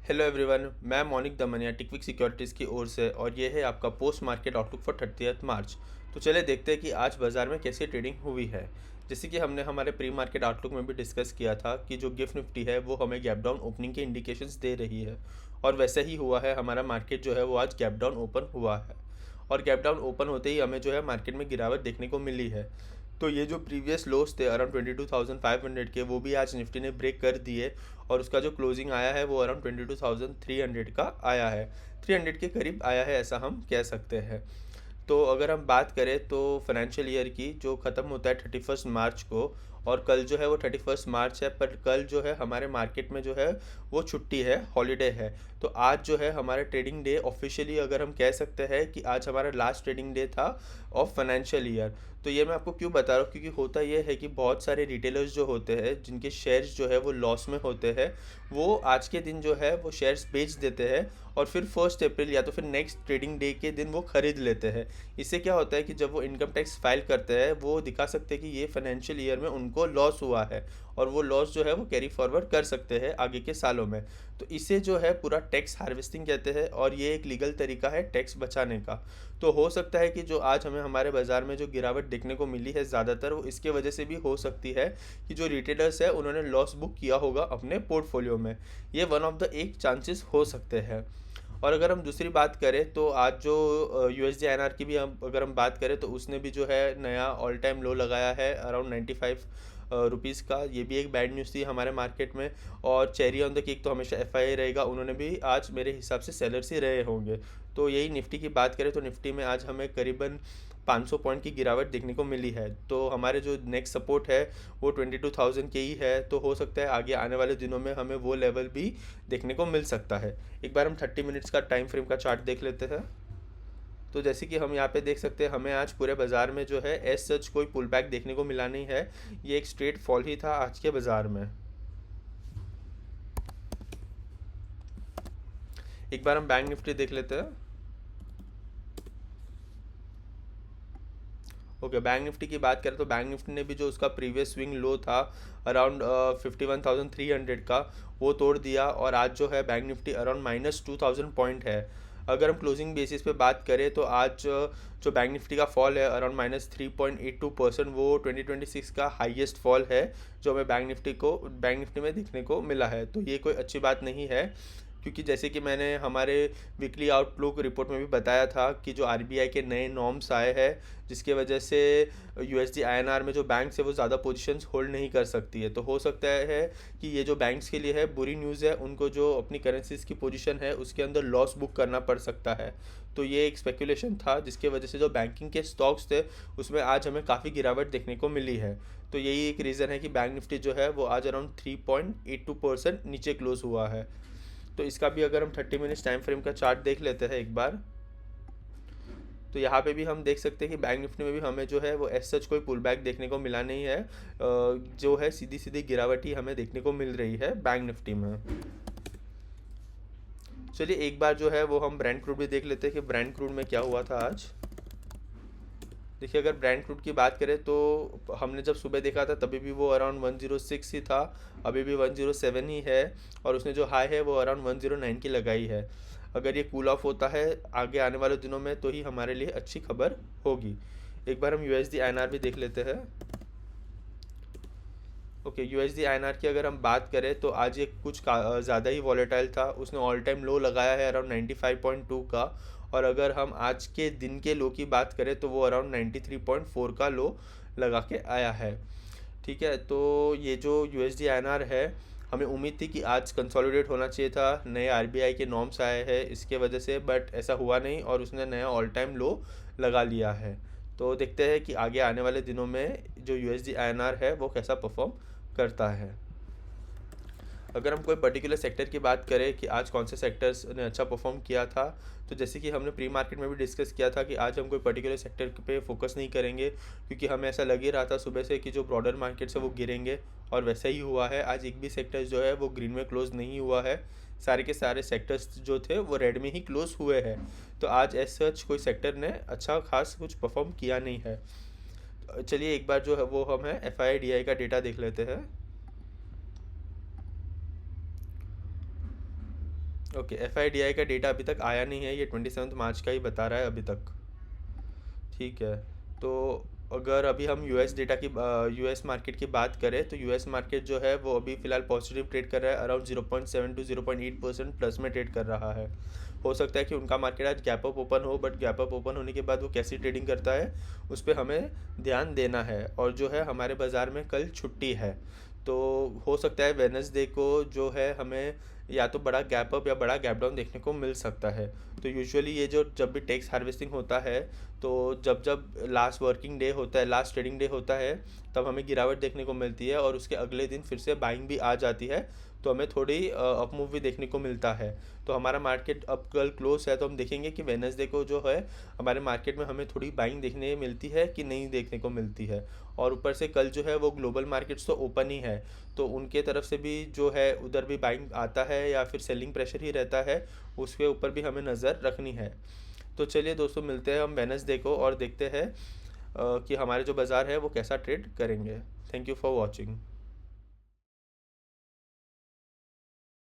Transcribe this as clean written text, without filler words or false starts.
Hello everyone, मैं मौनिक Damania टिकविक securities की ओर से और ये है आपका पोस्ट मार्केट आउटलुक फॉर 30 मार्च। तो चले देखते हैं कि आज बाज़ार में कैसी ट्रेडिंग हुई है। जैसे कि हमने हमारे प्री मार्केट आउटलुक में भी डिस्कस किया था कि जो गिफ्ट निफ्टी है वो हमें गैप डाउन ओपनिंग के इंडिकेशंस दे रही है, और वैसे ही हुआ है। हमारा मार्केट जो है वो आज गैप डाउन ओपन हुआ है, और गैप डाउन ओपन होते ही हमें जो है मार्केट में गिरावट देखने को मिली है। तो ये जो प्रीवियस लोस थे अराउंड 22,500 के, वो भी आज निफ्टी ने ब्रेक कर दिए, और उसका जो क्लोजिंग आया है वो अराउंड 22,300 का आया है। 300 के करीब आया है, ऐसा हम कह सकते हैं। तो अगर हम बात करें तो फाइनेंशियल ईयर की जो ख़त्म होता है 31 मार्च को, और कल जो है वो 31 मार्च है, पर कल जो है हमारे मार्केट में जो है वो छुट्टी है, हॉलीडे है। तो आज जो है हमारा ट्रेडिंग डे ऑफिशियली अगर हम कह सकते हैं कि आज हमारा लास्ट ट्रेडिंग डे था ऑफ फाइनेंशियल ईयर। तो ये मैं आपको क्यों बता रहा हूँ, क्योंकि होता ये है कि बहुत सारे रिटेलर्स जो होते हैं जिनके शेयर्स जो है वो लॉस में होते हैं, वो आज के दिन जो है वो शेयर्स बेच देते हैं, और फिर 1 अप्रैल या तो फिर नेक्स्ट ट्रेडिंग डे के दिन वो ख़रीद लेते हैं। इससे क्या होता है कि जब वो इनकम टैक्स फाइल करते हैं वो दिखा सकते हैं कि ये फाइनेंशियल ईयर में उनको लॉस हुआ है, और वो लॉस जो है वो कैरी फॉरवर्ड कर सकते हैं आगे के सालों में। तो इसे जो है पूरा टैक्स हार्वेस्टिंग कहते हैं, और ये एक लीगल तरीका है टैक्स बचाने का। तो हो सकता है कि जो आज हमें हमारे बाज़ार में जो गिरावट देखने को मिली है ज़्यादातर, वो इसके वजह से भी हो सकती है कि जो रिटेलर्स है उन्होंने लॉस बुक किया होगा अपने पोर्टफोलियो में। ये वन ऑफ द एक चांसेस हो सकते हैं। और अगर हम दूसरी बात करें तो आज जो यूएसडी आईएनआर की भी हम अगर हम बात करें तो उसने भी जो है नया ऑल टाइम लो लगाया है अराउंड 95 रुपीज़ का। ये भी एक बैड न्यूज़ थी हमारे मार्केट में। और चेरी ऑन द केक तो हमेशा एफआईआई रहेगा, उन्होंने भी आज मेरे हिसाब से सेलर्स ही रहे होंगे। तो यही निफ्टी की बात करें तो निफ्टी में आज हमें करीबन 500 पॉइंट की गिरावट देखने को मिली है। तो हमारे जो नेक्स्ट सपोर्ट है वो 22,000 के ही है। तो हो सकता है आगे आने वाले दिनों में हमें वो लेवल भी देखने को मिल सकता है। एक बार हम 30 मिनट्स का टाइम फ्रेम का चार्ट देख लेते हैं। तो जैसे कि हम यहाँ पे देख सकते हैं, हमें आज पूरे बाज़ार में जो है एज सच कोई पुल बैक देखने को मिला नहीं है। ये एक स्ट्रेट फॉल ही था आज के बाज़ार में। एक बार हम बैंक निफ्टी देख लेते हैं। ओके, बैंक निफ्टी की बात करें तो बैंक निफ्टी ने भी जो उसका प्रीवियस स्विंग लो था अराउंड 51,300 का, वो तोड़ दिया, और आज जो है बैंक निफ्टी अराउंड -2,000 पॉइंट है। अगर हम क्लोजिंग बेसिस पे बात करें तो आज जो बैंक निफ्टी का फॉल है अराउंड -3.82%, वो 2026 का हाईएस्ट फॉल है जो हमें बैंक निफ्टी में देखने को मिला है। तो ये कोई अच्छी बात नहीं है, क्योंकि जैसे कि मैंने हमारे वीकली आउटलुक रिपोर्ट में भी बताया था कि जो आरबीआई के नए नॉर्म्स आए हैं, जिसके वजह से यूएसडी आईएनआर में जो बैंक्स है वो ज़्यादा पोजीशंस होल्ड नहीं कर सकती है। तो हो सकता है कि ये जो बैंक्स के लिए है बुरी न्यूज़ है, उनको जो अपनी करेंसीज की पोजीशन है उसके अंदर लॉस बुक करना पड़ सकता है। तो ये एक स्पेकुलेशन था जिसके वजह से जो बैंकिंग के स्टॉक्स थे उसमें आज हमें काफ़ी गिरावट देखने को मिली है। तो यही एक रीज़न है कि बैंक निफ्टी जो है वो आज अराउंड 3.82% नीचे क्लोज हुआ है। तो इसका भी अगर हम 30 मिनट्स टाइम फ्रेम का चार्ट देख लेते हैं एक बार, तो यहाँ पे भी हम देख सकते हैं कि बैंक निफ्टी में भी हमें जो है वो एज सच कोई पुल बैक देखने को मिला नहीं है। जो है सीधी सीधी गिरावट ही हमें देखने को मिल रही है बैंक निफ्टी में। चलिए एक बार जो है वो हम ब्रांड क्रूड भी देख लेते हैं कि ब्रांड क्रूड में क्या हुआ था आज। देखिए, अगर ब्रांड क्रूड की बात करें तो हमने जब सुबह देखा था तभी भी वो अराउंड 106 ही था, अभी भी 107 ही है, और उसने जो हाई है वो अराउंड 109 की लगाई है। अगर ये कूल ऑफ होता है आगे आने वाले दिनों में तो ही हमारे लिए अच्छी खबर होगी। एक बार हम यूएसडी आईएनआर भी देख लेते हैं। ओके, यूएसडी आईएनआर की अगर हम बात करें तो आज ये कुछ ज़्यादा ही वॉलेटाइल था। उसने ऑल टाइम लो लगाया है अराउंड 95.2 का, और अगर हम आज के दिन के लो की बात करें तो वो अराउंड 93.4 का लो लगा के आया है। ठीक है, तो ये जो यूएसडी आईएनआर है, हमें उम्मीद थी कि आज कंसोलिडेट होना चाहिए था, नए आरबीआई के नॉर्म्स आए हैं इसके वजह से, बट ऐसा हुआ नहीं और उसने नया ऑल टाइम लो लगा लिया है। तो देखते हैं कि आगे आने वाले दिनों में जो यूएसडी आईएनआर है वो कैसा परफॉर्म करता है। अगर हम कोई पर्टिकुलर सेक्टर की बात करें कि आज कौन से सेक्टर्स ने अच्छा परफॉर्म किया था, तो जैसे कि हमने प्री मार्केट में भी डिस्कस किया था कि आज हम कोई पर्टिकुलर सेक्टर पे फोकस नहीं करेंगे, क्योंकि हमें ऐसा लग ही रहा था सुबह से कि जो ब्रॉडर मार्केट्स है वो गिरेंगे, और वैसा ही हुआ है। आज एक भी सेक्टर जो है वो ग्रीन में क्लोज नहीं हुआ है, सारे के सारे सेक्टर्स जो थे वो रेड में ही क्लोज हुए हैं। तो आज एज सच कोई सेक्टर ने अच्छा खास कुछ परफॉर्म किया नहीं है। चलिए एक बार जो है वो हम FII-DI का डेटा देख लेते हैं। ओके, एफआईडीआई का डेटा अभी तक आया नहीं है, ये 27 मार्च का ही बता रहा है अभी तक। ठीक है, तो अगर अभी हम यूएस डेटा की यूएस मार्केट की बात करें तो यूएस मार्केट जो है वो अभी फ़िलहाल पॉजिटिव ट्रेड कर रहा है, अराउंड 0.7 टू 0.8% प्लस में ट्रेड कर रहा है। हो सकता है कि उनका मार्केट आज गैप अप ओपन हो, बट गैप अप ओपन होने के बाद वो कैसी ट्रेडिंग करता है उस पर हमें ध्यान देना है। और जो है हमारे बाज़ार में कल छुट्टी है, तो हो सकता है वेडनेसडे को जो है हमें या तो बड़ा गैप अप या बड़ा गैप डाउन देखने को मिल सकता है। तो यूजुअली ये जो जब भी टैक्स हार्वेस्टिंग होता है, तो जब जब लास्ट वर्किंग डे होता है, लास्ट ट्रेडिंग डे होता है, तब हमें गिरावट देखने को मिलती है और उसके अगले दिन फिर से बाइंग भी आ जाती है, तो हमें थोड़ी अप मूव भी देखने को मिलता है। तो हमारा मार्केट अब कल क्लोज है, तो हम देखेंगे कि वेडनेसडे को जो है हमारे मार्केट में हमें थोड़ी बाइंग देखने मिलती है कि नहीं देखने को मिलती है। और ऊपर से कल जो है वो ग्लोबल मार्केट्स तो ओपन ही है, तो उनके तरफ से भी जो है उधर भी बाइंग आता है या फिर सेलिंग प्रेशर ही रहता है, उसके ऊपर भी हमें नज़र रखनी है। तो चलिए दोस्तों, मिलते हैं हम वेडनेसडे को और देखते हैं कि हमारे जो बाज़ार है वो कैसा ट्रेड करेंगे। Thank you for watching.